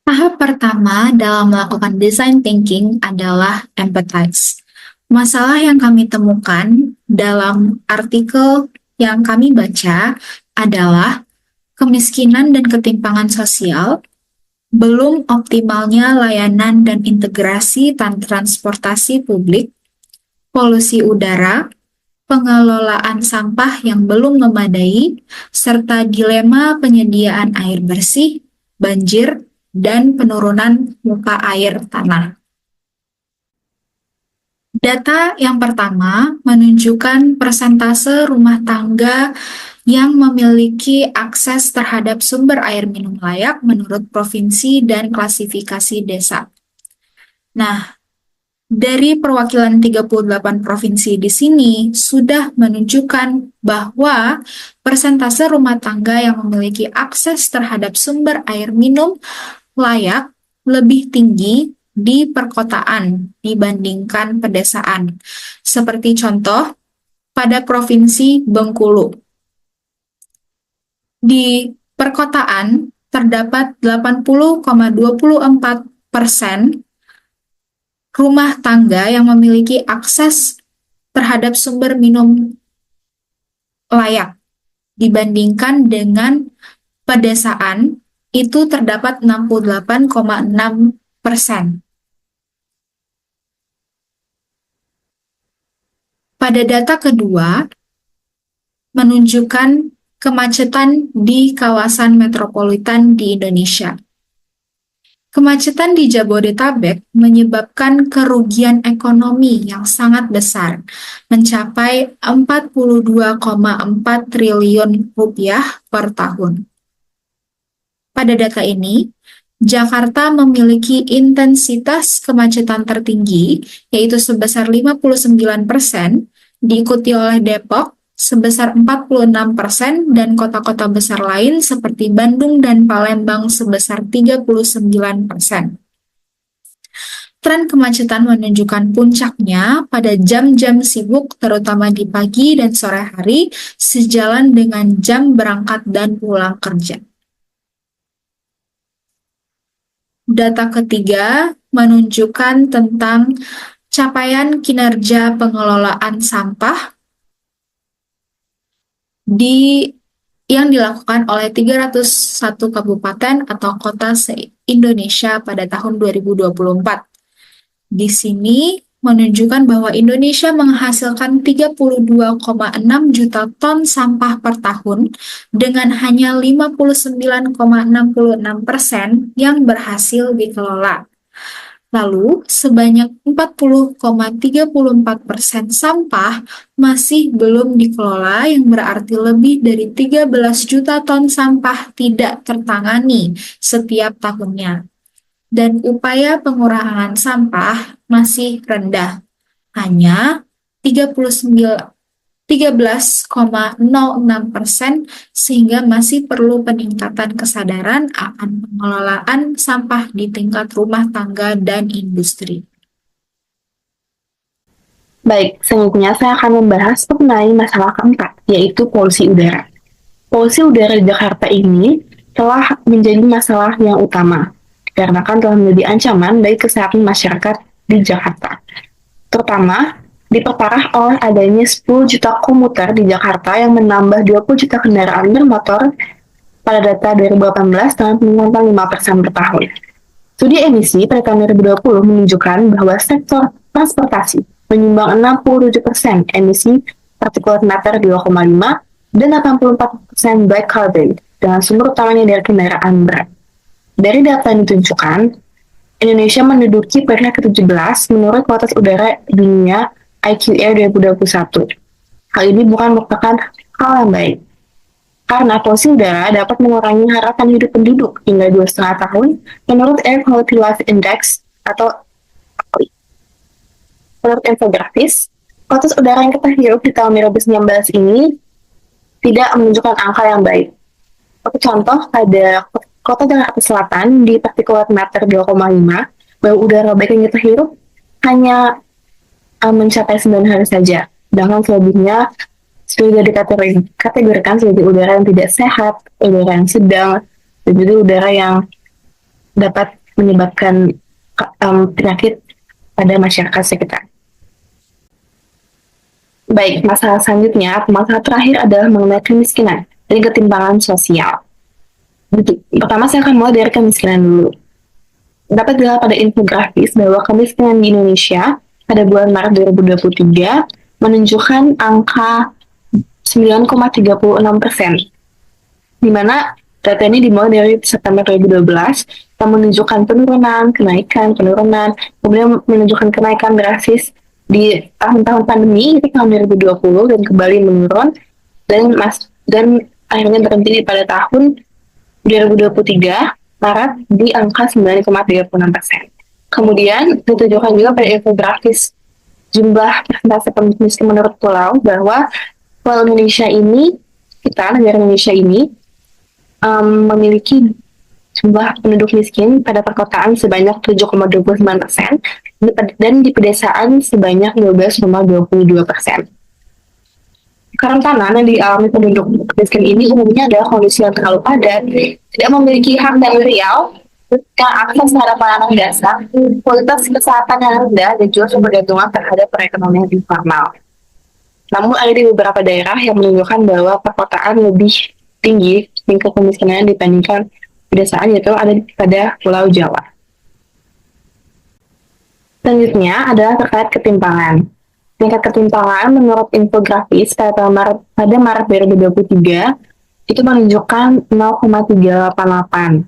Tahap pertama dalam melakukan design thinking adalah empathize. Masalah yang kami temukan dalam artikel yang kami baca adalah kemiskinan dan ketimpangan sosial, belum optimalnya layanan dan integrasi transportasi publik, polusi udara, pengelolaan sampah yang belum memadai, serta dilema penyediaan air bersih, banjir, dan penurunan muka air tanah. Data yang pertama menunjukkan persentase rumah tangga yang memiliki akses terhadap sumber air minum layak menurut provinsi dan klasifikasi desa. Nah, dari perwakilan 38 provinsi di sini sudah menunjukkan bahwa persentase rumah tangga yang memiliki akses terhadap sumber air minum layak lebih tinggi di perkotaan dibandingkan pedesaan. Seperti contoh, pada Provinsi Bengkulu. Di perkotaan terdapat 80,24% rumah tangga yang memiliki akses terhadap sumber minum layak dibandingkan dengan pedesaan itu terdapat 68,6%. Pada data kedua, menunjukkan kemacetan di kawasan metropolitan di Indonesia. Kemacetan di Jabodetabek menyebabkan kerugian ekonomi yang sangat besar, mencapai 42,4 triliun rupiah per tahun. Pada data ini, Jakarta memiliki intensitas kemacetan tertinggi, yaitu sebesar 59%, diikuti oleh Depok sebesar 46%, dan kota-kota besar lain seperti Bandung dan Palembang sebesar 39%. Tren kemacetan menunjukkan puncaknya pada jam-jam sibuk, terutama di pagi dan sore hari, sejalan dengan jam berangkat dan pulang kerja. Data ketiga menunjukkan tentang capaian kinerja pengelolaan sampah yang dilakukan oleh 301 kabupaten atau kota se-Indonesia pada tahun 2024. Di sini menunjukkan bahwa Indonesia menghasilkan 32,6 juta ton sampah per tahun dengan hanya 59,66% yang berhasil dikelola. Lalu, sebanyak 40,34% sampah masih belum dikelola, yang berarti lebih dari 13 juta ton sampah tidak tertangani setiap tahunnya. Dan upaya pengurangan sampah masih rendah, hanya 13,06%, sehingga masih perlu peningkatan kesadaran akan pengelolaan sampah di tingkat rumah tangga dan industri. Baik, selanjutnya saya akan membahas mengenai masalah keempat, yaitu polusi udara. Polusi udara di Jakarta ini telah menjadi masalah yang utama, dikarenakan telah menjadi ancaman bagi kesehatan masyarakat di Jakarta. Terutama, diperparah oleh adanya 10 juta komuter di Jakarta yang menambah 20 juta kendaraan bermotor pada data 2018 dengan peningkatan 5% per tahun. Studi emisi pada tahun 2020 menunjukkan bahwa sektor transportasi menyumbang 67% emisi partikulat matter 2,5 dan 84% black carbon dengan sumber utamanya dari kendaraan berat. Dari data yang ditunjukkan, Indonesia menduduki peringkat ke-17 menurut kualitas udara dunia IQR 2021. Hal ini bukan merupakan hal yang baik, karena polusi udara dapat mengurangi harapan hidup penduduk hingga 2,5 tahun menurut Air Quality Life Index atau AQLI. Menurut infografis, kualitas udara yang kita hirup di tahun 2019 ini tidak menunjukkan angka yang baik. Untuk contoh, pada kota Jakarta Selatan di partikulat matter 2,5, bahwa udara baik yang kita hirup hanya mencapai 9 hari saja, sedangkan selebihnya sudah dikategorikan sebagai udara yang tidak sehat, udara yang sedang, dan juga udara yang dapat menyebabkan penyakit pada masyarakat sekitar. Baik, masalah selanjutnya, masalah terakhir adalah mengenai kemiskinan dan ketimpangan sosial. Pertama, saya akan mulai dari kemiskinan dulu. Dapat dilihat pada infografis bahwa kemiskinan di Indonesia pada bulan Maret 2023 menunjukkan angka 9,36%, di mana data ini dimulai dari September 2012 yang menunjukkan penurunan, kemudian menunjukkan kenaikan drastis di tahun-tahun pandemi itu tahun 2020 dan kembali menurun dan akhirnya berhenti pada tahun 2023 Maret di angka 9,36%. Kemudian ditunjukkan juga pada infografis jumlah persentase penduduk miskin menurut pulau bahwa negara Indonesia ini memiliki jumlah penduduk miskin pada perkotaan sebanyak 7,29% dan di pedesaan sebanyak 12,22%. Kerentanan yang dialami penduduk miskin ini umumnya adalah kondisi yang terlalu padat, tidak memiliki hak material, akses terhadap layanan dasar, kualitas kesehatan yang rendah, dan juga kebergantungan terhadap perekonomian informal. Namun ada di beberapa daerah yang menunjukkan bahwa perkotaan lebih tinggi tingkat kemiskinan dibandingkan pedesaan, yaitu ada pada Pulau Jawa. Selanjutnya adalah terkait ketimpangan. Tingkat ketimpangan menurut infografis pada Maret 2023 itu menunjukkan 0,388.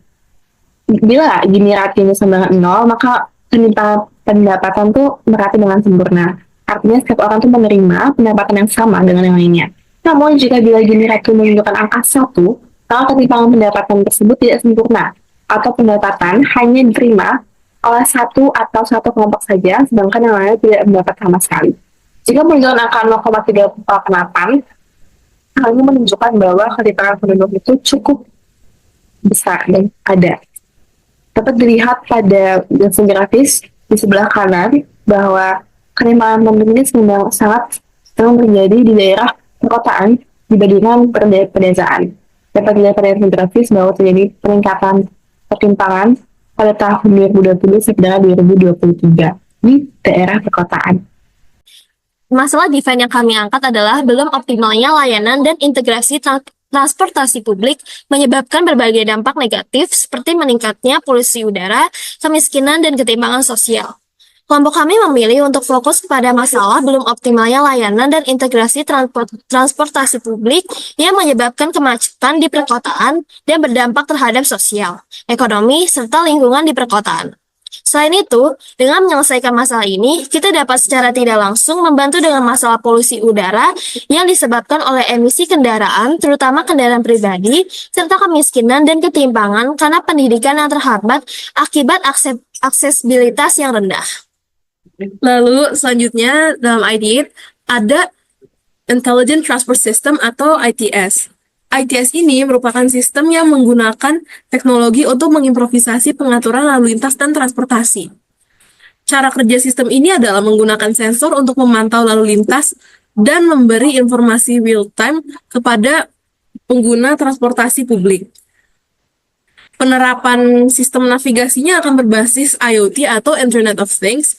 Bila Gini rationya sama dengan 0, maka ketimpangan pendapatan tuh merata dengan sempurna. Artinya setiap orang tuh menerima pendapatan yang sama dengan yang lainnya. Namun jika bila Gini ratio menunjukkan angka 1, maka ketimpangan pendapatan tersebut tidak sempurna, atau pendapatan hanya diterima oleh satu atau satu kelompok saja, sedangkan yang lainnya tidak mendapat sama sekali. Jika menunjukkan angka 0,388, hal ini menunjukkan bahwa ketimpangan penduduk itu cukup besar dan ada. Dapat dilihat pada grafis di sebelah kanan bahwa ketimpangan penduduk ini sangat terjadi di daerah perkotaan dibandingkan pedesaan. Dapat dilihat pada grafis bahwa terjadi peningkatan ketimpangan pada tahun 2020 sampai 2023 di daerah perkotaan. Masalah define yang kami angkat adalah belum optimalnya layanan dan integrasi transportasi publik menyebabkan berbagai dampak negatif seperti meningkatnya polusi udara, kemiskinan, dan ketimpangan sosial. Kelompok kami memilih untuk fokus kepada masalah belum optimalnya layanan dan integrasi transportasi publik yang menyebabkan kemacetan di perkotaan dan berdampak terhadap sosial, ekonomi, serta lingkungan di perkotaan. Selain itu, dengan menyelesaikan masalah ini, kita dapat secara tidak langsung membantu dengan masalah polusi udara yang disebabkan oleh emisi kendaraan, terutama kendaraan pribadi, serta kemiskinan dan ketimpangan karena pendidikan yang terhambat akibat aksesibilitas yang rendah. Lalu selanjutnya dalam ID8 ada Intelligent Transport System atau ITS. ITS ini merupakan sistem yang menggunakan teknologi untuk mengimprovisasi pengaturan lalu lintas dan transportasi. Cara kerja sistem ini adalah menggunakan sensor untuk memantau lalu lintas dan memberi informasi real-time kepada pengguna transportasi publik. Penerapan sistem navigasinya akan berbasis IoT atau Internet of Things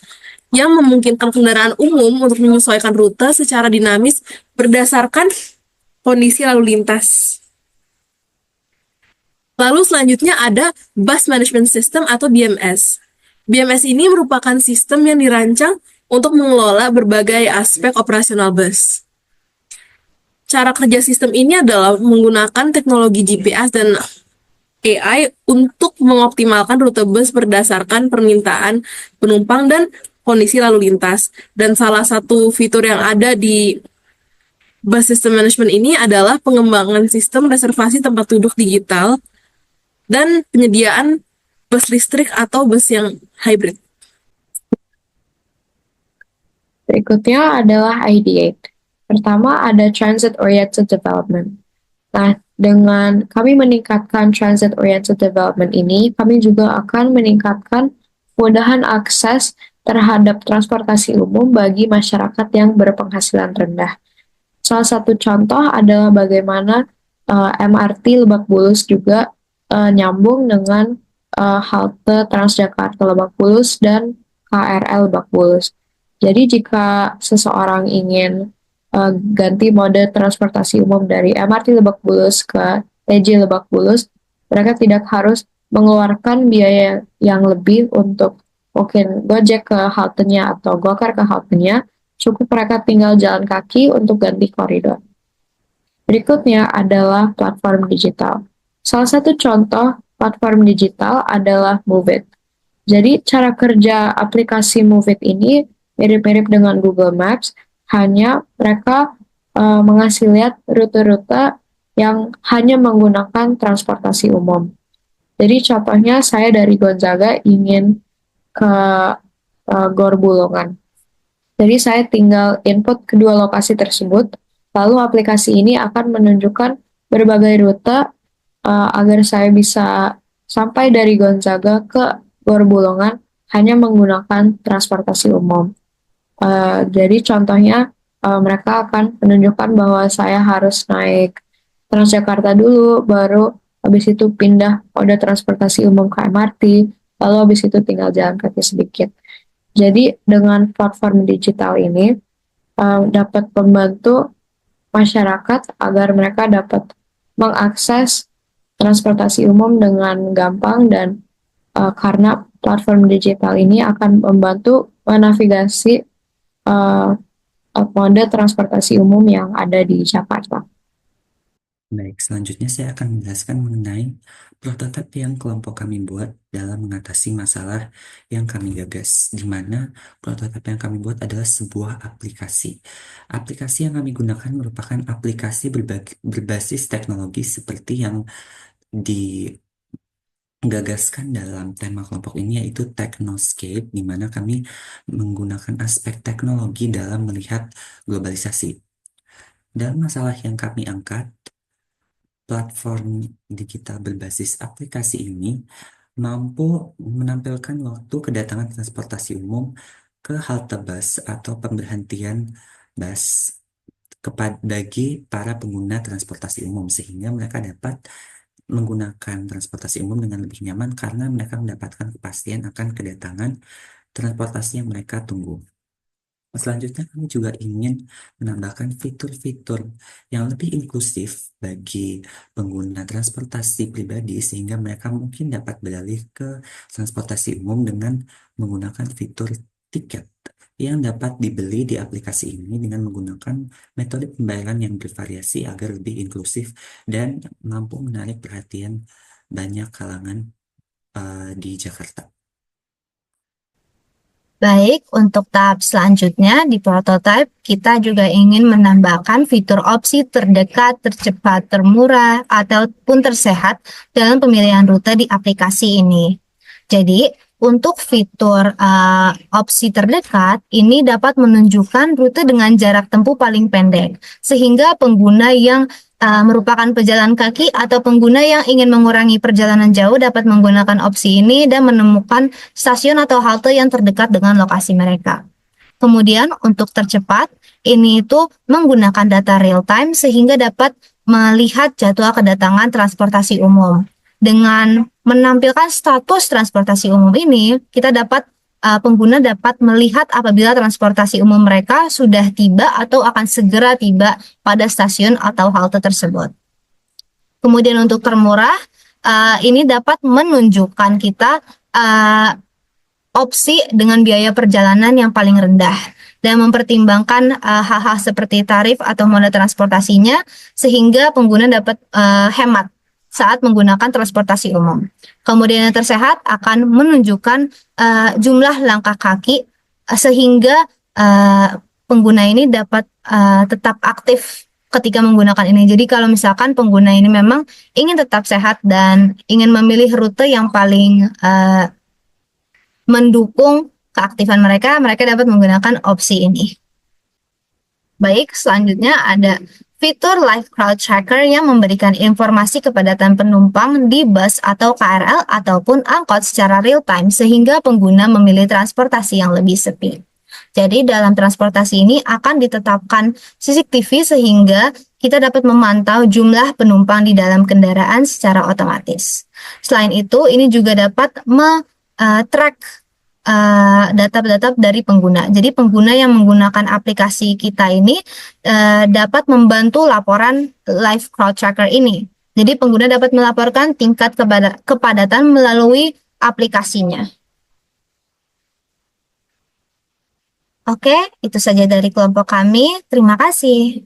yang memungkinkan kendaraan umum untuk menyesuaikan rute secara dinamis berdasarkan kondisi lalu lintas. Lalu selanjutnya ada Bus Management System atau BMS. BMS ini merupakan sistem yang dirancang untuk mengelola berbagai aspek operasional bus. Cara kerja sistem ini adalah menggunakan teknologi GPS dan AI untuk mengoptimalkan rute bus berdasarkan permintaan penumpang dan kondisi lalu lintas. Dan salah satu fitur yang ada di Bus System Management ini adalah pengembangan sistem reservasi tempat duduk digital dan penyediaan bus listrik atau bus yang hybrid. Berikutnya adalah ID8. Pertama ada Transit Oriented Development. Nah, dengan kami meningkatkan Transit Oriented Development ini, kami juga akan meningkatkan kemudahan akses terhadap transportasi umum bagi masyarakat yang berpenghasilan rendah. Salah satu contoh adalah bagaimana MRT Lebak Bulus juga nyambung dengan halte Transjakarta Lebak Bulus dan KRL Lebak Bulus. Jadi jika seseorang ingin ganti mode transportasi umum dari MRT Lebak Bulus ke TJ Lebak Bulus, mereka tidak harus mengeluarkan biaya yang lebih untuk mungkin Gojek ke haltenya atau Gokar ke haltenya, cukup mereka tinggal jalan kaki untuk ganti koridor. Berikutnya adalah platform digital. Salah satu contoh platform digital adalah Move It. Jadi cara kerja aplikasi Move It ini mirip-mirip dengan Google Maps, hanya mereka mengasih lihat rute-rute yang hanya menggunakan transportasi umum. Jadi contohnya saya dari Gonzaga ingin ke Gor Bulungan. Jadi saya tinggal input kedua lokasi tersebut, lalu aplikasi ini akan menunjukkan berbagai rute agar saya bisa sampai dari Gonzaga ke Gor Bulungan hanya menggunakan transportasi umum. Jadi contohnya mereka akan menunjukkan bahwa saya harus naik Transjakarta dulu, baru habis itu pindah mode transportasi umum ke MRT, lalu habis itu tinggal jalan kaki sedikit. Jadi dengan platform digital ini dapat membantu masyarakat agar mereka dapat mengakses transportasi umum dengan gampang dan karena platform digital ini akan membantu menavigasi mode transportasi umum yang ada di Jakarta. Baik, selanjutnya saya akan menjelaskan mengenai prototipe yang kelompok kami buat dalam mengatasi masalah yang kami gagas, di mana prototipe yang kami buat adalah sebuah aplikasi. Aplikasi yang kami gunakan merupakan aplikasi berbasis teknologi seperti yang digagaskan dalam tema kelompok ini, yaitu Technoscape, di mana kami menggunakan aspek teknologi dalam melihat globalisasi. Dalam masalah yang kami angkat, platform digital berbasis aplikasi ini mampu menampilkan waktu kedatangan transportasi umum ke halte bus atau pemberhentian bus bagi para pengguna transportasi umum, sehingga mereka dapat menggunakan transportasi umum dengan lebih nyaman karena mereka mendapatkan kepastian akan kedatangan transportasi yang mereka tunggu. Selanjutnya, kami juga ingin menambahkan fitur-fitur yang lebih inklusif bagi pengguna transportasi pribadi, sehingga mereka mungkin dapat beralih ke transportasi umum dengan menggunakan fitur tiket yang dapat dibeli di aplikasi ini dengan menggunakan metode pembayaran yang bervariasi agar lebih inklusif dan mampu menarik perhatian banyak kalangan di Jakarta. Baik, untuk tahap selanjutnya di prototipe, kita juga ingin menambahkan fitur opsi terdekat, tercepat, termurah, ataupun tersehat dalam pemilihan rute di aplikasi ini. Jadi, untuk fitur opsi terdekat, ini dapat menunjukkan rute dengan jarak tempuh paling pendek, sehingga pengguna yang merupakan pejalan kaki atau pengguna yang ingin mengurangi perjalanan jauh dapat menggunakan opsi ini dan menemukan stasiun atau halte yang terdekat dengan lokasi mereka. Kemudian untuk tercepat, ini itu menggunakan data real time sehingga dapat melihat jadwal kedatangan transportasi umum. Dengan menampilkan status transportasi umum ini, kita dapat pengguna dapat melihat apabila transportasi umum mereka sudah tiba atau akan segera tiba pada stasiun atau halte tersebut. Kemudian untuk termurah, ini dapat menunjukkan kita opsi dengan biaya perjalanan yang paling rendah dan mempertimbangkan hal-hal seperti tarif atau moda transportasinya sehingga pengguna dapat hemat saat menggunakan transportasi umum. Kemudian yang tersehat akan menunjukkan jumlah langkah kaki sehingga pengguna ini dapat tetap aktif ketika menggunakan ini. Jadi kalau misalkan pengguna ini memang ingin tetap sehat dan ingin memilih rute yang paling mendukung keaktifan mereka, mereka dapat menggunakan opsi ini. Baik, selanjutnya ada fitur Live Crowd Tracker yang memberikan informasi kepadatan penumpang di bus atau KRL ataupun angkot secara real time sehingga pengguna memilih transportasi yang lebih sepi. Jadi dalam transportasi ini akan ditetapkan CCTV sehingga kita dapat memantau jumlah penumpang di dalam kendaraan secara otomatis. Selain itu, ini juga dapat track data-data dari pengguna. Jadi pengguna yang menggunakan aplikasi kita ini dapat membantu laporan live crowd tracker ini. Jadi pengguna dapat melaporkan tingkat kepadatan melalui aplikasinya. Oke, itu saja dari kelompok kami. Terima kasih.